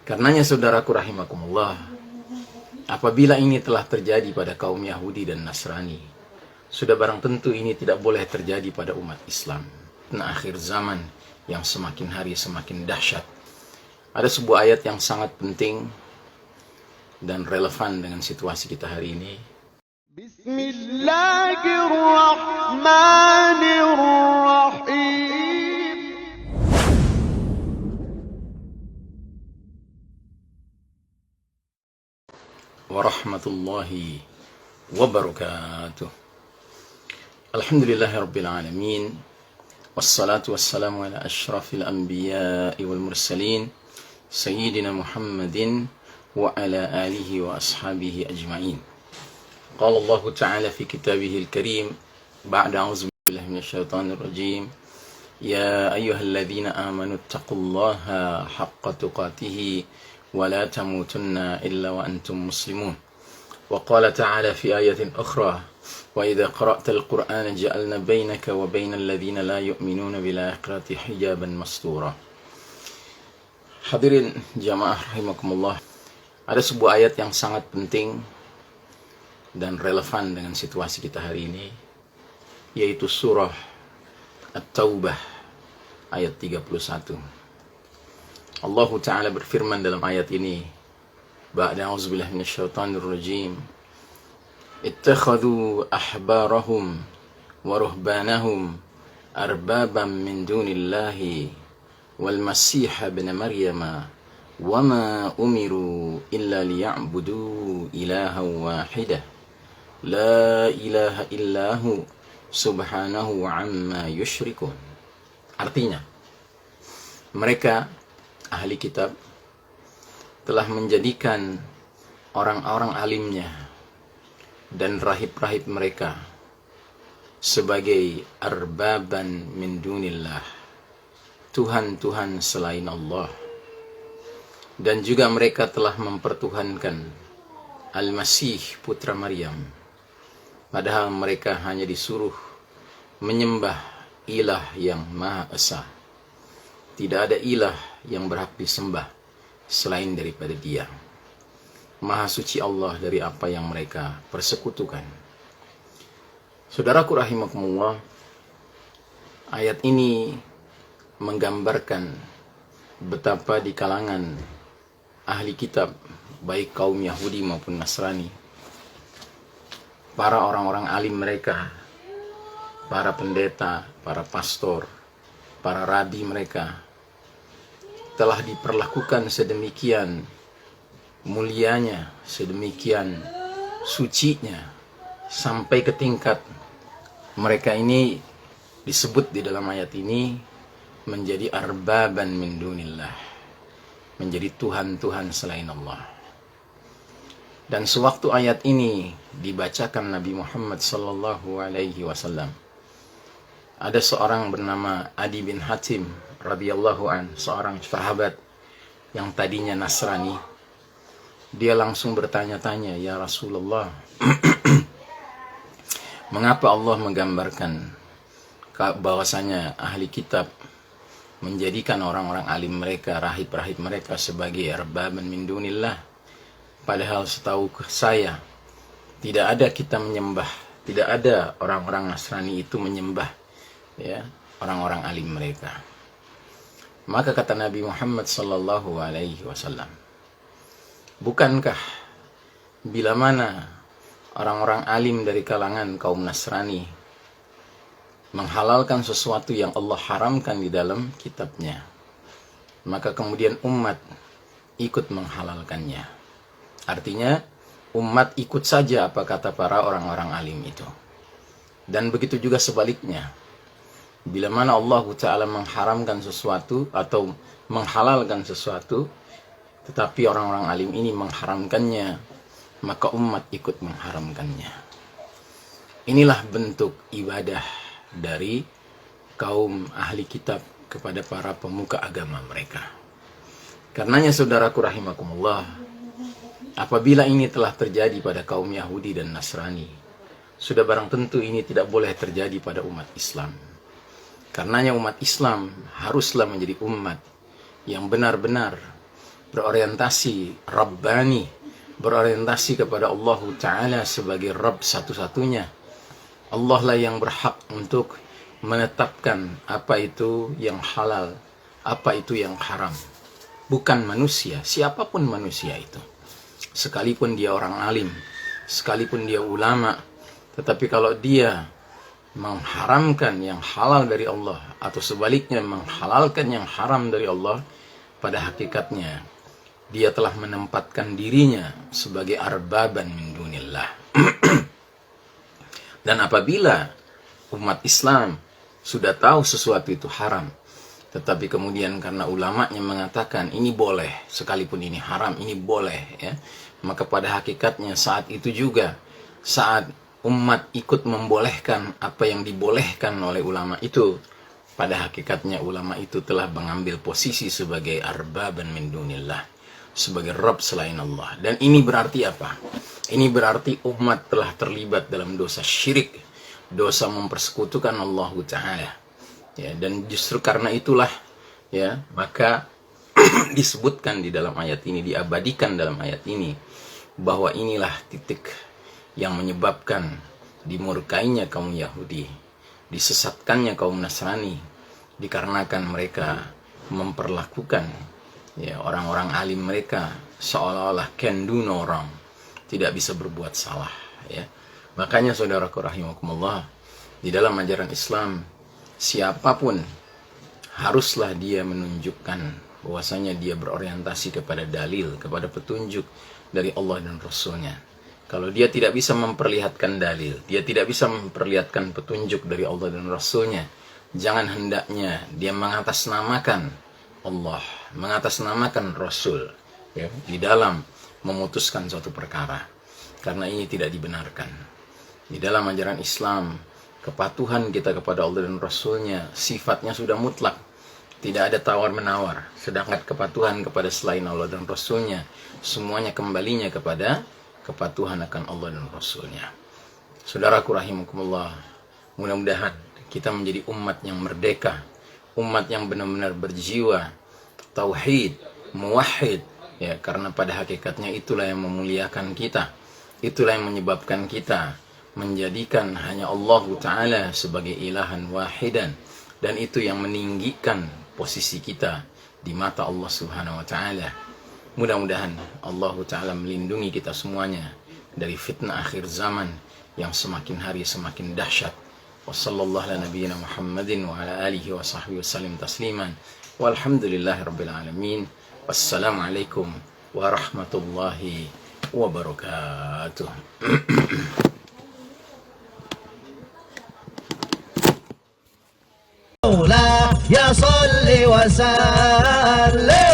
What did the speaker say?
Karenanya saudaraku rahimakumullah, apabila ini telah terjadi pada kaum Yahudi dan Nasrani, sudah barang tentu ini tidak boleh terjadi pada umat Islam. Nah, akhir zaman yang semakin hari semakin dahsyat. Ada sebuah ayat yang sangat penting dan relevan dengan situasi kita hari ini. Bismillahirrahmanirrahim. Warahmatullahi wabarakatuh. Alhamdulillahi rabbil alamin. Wassalatu wassalamu ala ashrafil anbiya'i wal mursalin Sayyidina Muhammadin wa ala alihi wa ashabihi ajma'in. Qala Allah ta'ala fi kitabihil karim ba'da a'udzu billahi minasyaitonir rajim. Ya ayyuhalladzina amanu taqullaha haqqa tuqatih ولا تموتن إلا وأنتم مسلمون. وقال تعالى في آية أخرى وإذا قرأت القرآن جعلنا بينك وبين الذين لا يؤمنون بالآخرة حجابا مستورا. Hadirin jamaah rahimakumullah, ada sebuah ayat yang sangat penting dan relevan dengan situasi kita hari ini, yaitu surah At-Taubah ayat 31. Allah Ta'ala berfirman dalam ayat ini, ba'da a'udzubillahi minasyaitonir rajim, ittakhadhu ahbarahum wa ruhbanahum arbaban min dunillahi wal masih ibn maryama wama umiru illa liya'budu ilaha wahidah la ilaha illahu subhanahu amma yushrikun. Artinya, mereka ahli kitab telah menjadikan orang-orang alimnya dan rahib-rahib mereka sebagai arbaban min dunillah, Tuhan-Tuhan selain Allah. Dan juga mereka telah mempertuhankan Al-Masih putra Maryam, padahal mereka hanya disuruh menyembah ilah yang Maha Esa. Tidak ada ilah yang berhak disembah selain daripada Dia. Maha suci Allah dari apa yang mereka persekutukan. Saudaraku rahimakumullah, ayat ini menggambarkan betapa di kalangan ahli kitab, baik kaum Yahudi maupun Nasrani, para orang-orang alim mereka, para pendeta, para pastor, para rabi mereka telah diperlakukan sedemikian mulianya, sedemikian sucinya, sampai ke tingkat mereka ini disebut di dalam ayat ini menjadi arbaban min dunillah, menjadi Tuhan-Tuhan selain Allah. Dan sewaktu ayat ini dibacakan Nabi Muhammad sallallahu alaihi wasallam, ada seorang bernama Adi bin Hatim radhiyallahu an, seorang sahabat yang tadinya Nasrani. Dia langsung bertanya-tanya, ya Rasulullah, mengapa Allah menggambarkan bahwasanya ahli kitab menjadikan orang-orang alim mereka, rahib-rahib mereka sebagai arbaban min dunillah, padahal setahu saya tidak ada kita menyembah, tidak ada orang-orang Nasrani itu menyembah ya orang-orang alim mereka. Maka kata Nabi Muhammad sallallahu alaihi wasallam, bukankah bila mana orang-orang alim dari kalangan kaum Nasrani menghalalkan sesuatu yang Allah haramkan di dalam kitabnya, maka kemudian umat ikut menghalalkannya. Artinya umat ikut saja apa kata para orang-orang alim itu. Dan begitu juga sebaliknya, bila mana Allah Ta'ala mengharamkan sesuatu atau menghalalkan sesuatu, tetapi orang-orang alim ini mengharamkannya, maka umat ikut mengharamkannya. Inilah bentuk ibadah dari kaum ahli kitab kepada para pemuka agama mereka. Karenanya saudaraku rahimakumullah, apabila ini telah terjadi pada kaum Yahudi dan Nasrani, sudah barang tentu ini tidak boleh terjadi pada umat Islam. Karenanya umat Islam haruslah menjadi umat yang benar-benar berorientasi Rabbani, berorientasi kepada Allah Ta'ala sebagai Rabb satu-satunya. Allah lah yang berhak untuk menetapkan apa itu yang halal, apa itu yang haram. Bukan manusia, siapapun manusia itu. Sekalipun dia orang alim, sekalipun dia ulama, tetapi kalau dia mengharamkan yang halal dari Allah atau sebaliknya menghalalkan yang haram dari Allah, pada hakikatnya dia telah menempatkan dirinya sebagai arbaban min dunillah. Dan apabila umat Islam sudah tahu sesuatu itu haram, tetapi kemudian karena ulamanya mengatakan ini boleh, sekalipun ini haram, ini boleh, ya, maka pada hakikatnya saat itu juga, saat umat ikut membolehkan apa yang dibolehkan oleh ulama itu, pada hakikatnya ulama itu telah mengambil posisi sebagai arbaban min dunillah, sebagai Rabb selain Allah. Dan ini berarti apa? Ini berarti umat telah terlibat dalam dosa syirik, dosa mempersekutukan Allah Ta'ala. Ya, dan justru karena itulah, ya, maka disebutkan di dalam ayat ini, diabadikan dalam ayat ini, bahwa inilah titik yang menyebabkan dimurkainya kaum Yahudi, disesatkannya kaum Nasrani, dikarenakan mereka memperlakukan, ya, orang-orang alim mereka seolah-olah can do no wrong, tidak bisa berbuat salah, ya. Makanya saudaraku rahimakumullah, di dalam ajaran Islam siapapun haruslah dia menunjukkan bahwasanya dia berorientasi kepada dalil, kepada petunjuk dari Allah dan Rasulnya. Kalau dia tidak bisa memperlihatkan dalil, dia tidak bisa memperlihatkan petunjuk dari Allah dan Rasulnya, jangan hendaknya dia mengatasnamakan Allah, mengatasnamakan Rasul, ya, di dalam memutuskan suatu perkara, karena ini tidak dibenarkan. Di dalam ajaran Islam, kepatuhan kita kepada Allah dan Rasulnya sifatnya sudah mutlak, tidak ada tawar-menawar. Sedangkan kepatuhan kepada selain Allah dan Rasulnya, semuanya kembalinya kepada kepatuhan akan Allah dan Rasulnya. Saudaraku rahimakumullah, mudah-mudahan kita menjadi umat yang merdeka, umat yang benar-benar berjiwa tauhid, muwahhid, ya, karena pada hakikatnya itulah yang memuliakan kita, itulah yang menyebabkan kita menjadikan hanya Allah Ta'ala sebagai ilahan wahidan, dan itu yang meninggikan posisi kita di mata Allah Subhanahu wa Ta'ala. Mudah-mudahan Allah Ta'ala melindungi kita semuanya dari fitnah akhir zaman yang semakin hari semakin dahsyat. Wassallallahu ala nabiyyina Muhammadin wa ala alihi wa sahbihi wasallim tasliman. Walhamdulillahi rabbil alamin. Wassalamualaikum warahmatullahi wabarakatuh. يا صل وسلم